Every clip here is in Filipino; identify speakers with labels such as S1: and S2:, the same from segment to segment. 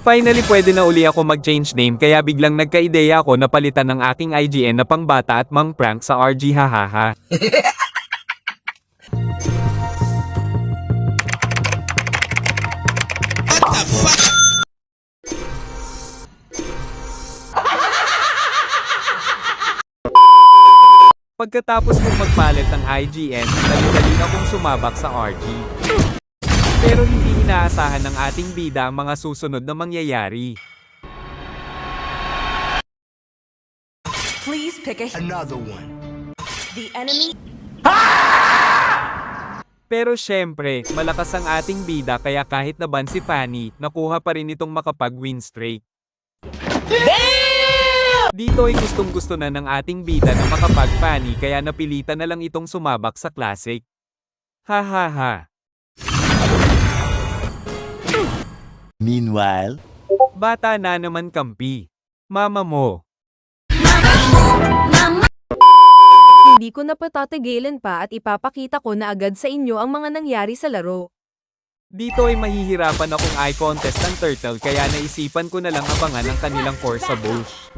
S1: Finally pwede na uli ako mag-change name kaya biglang nagka-ideya ako na palitan ng aking IGN na pangbata at mang-prank sa RG hahaha. Pagkatapos kong magpalit ng IGN, dali-dali akong sumabak sa RG. Pero hindi inaasahan ng ating bida ang mga susunod na mangyayari.
S2: Please pick
S3: Another one.
S2: the enemy.
S1: Pero syempre, malakas ang ating bida kaya kahit naban si Fanny, nakuha pa rin itong makapag-win streak. Dito ay gustong-gusto na ng ating bida na makapag-Fanny kaya napilitan na lang itong sumabak sa classic. Hahaha.
S4: Meanwhile,
S1: Bata na naman kampi. Mama mo.
S5: Hindi ko na patatigilan pa at ipapakita ko na agad sa inyo ang mga nangyari sa laro.
S1: Dito ay mahihirapan akong eye contest ng turtle kaya naisipan ko na lang abangan ang kanilang core sa bush.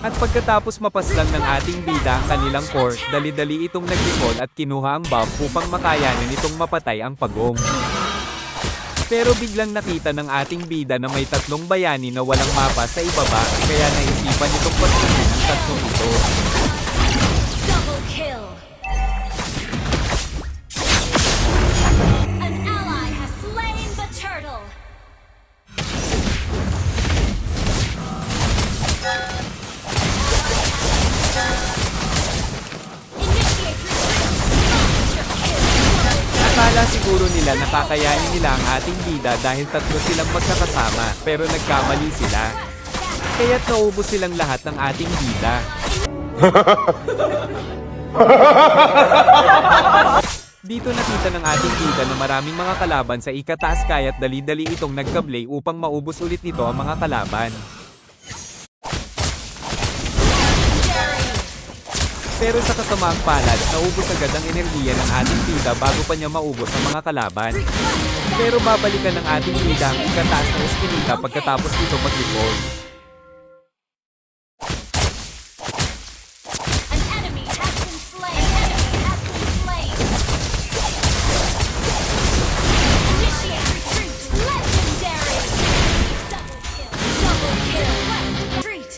S1: At pagkatapos mapaslang ng ating bida ang kanilang core, dali-dali itong nag-recall at kinuha ang buff upang makayanan itong mapatay ang pagong. Pero biglang nakita ng ating bida na may tatlong bayani na walang mapa sa ibaba, kaya naisipan itong paslangin ang tatlong ito.
S6: Double kill. An ally has slain the turtle. Initiate retreat. Monster kill.
S1: Akala siguro nila nakakayanin nila ang ating bida dahil tatlo silang magkakasama, pero nagkamali sila. Kaya't naubos silang lahat ng ating bida. Dito nakita ng ating bida na maraming mga kalaban sa ikataas kaya't dali-dali itong nagkablay upang maubos ulit nito ang mga kalaban. Pero sa kasamaang palad, naubos agad ang enerhiya ng ating bida bago pa niya maubos ang mga kalaban. Pero babalikan ng ating bida ang ikataas ng eskinita pagkatapos nito mag-recall.
S6: An enemy has been slain. Enemy has been slain. Initiate retreat. Legendary. Double kill. Double kill. Retreat.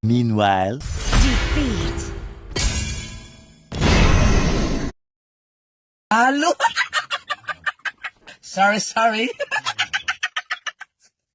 S4: meanwhile,
S2: Defeat.
S3: Halo? Sorry.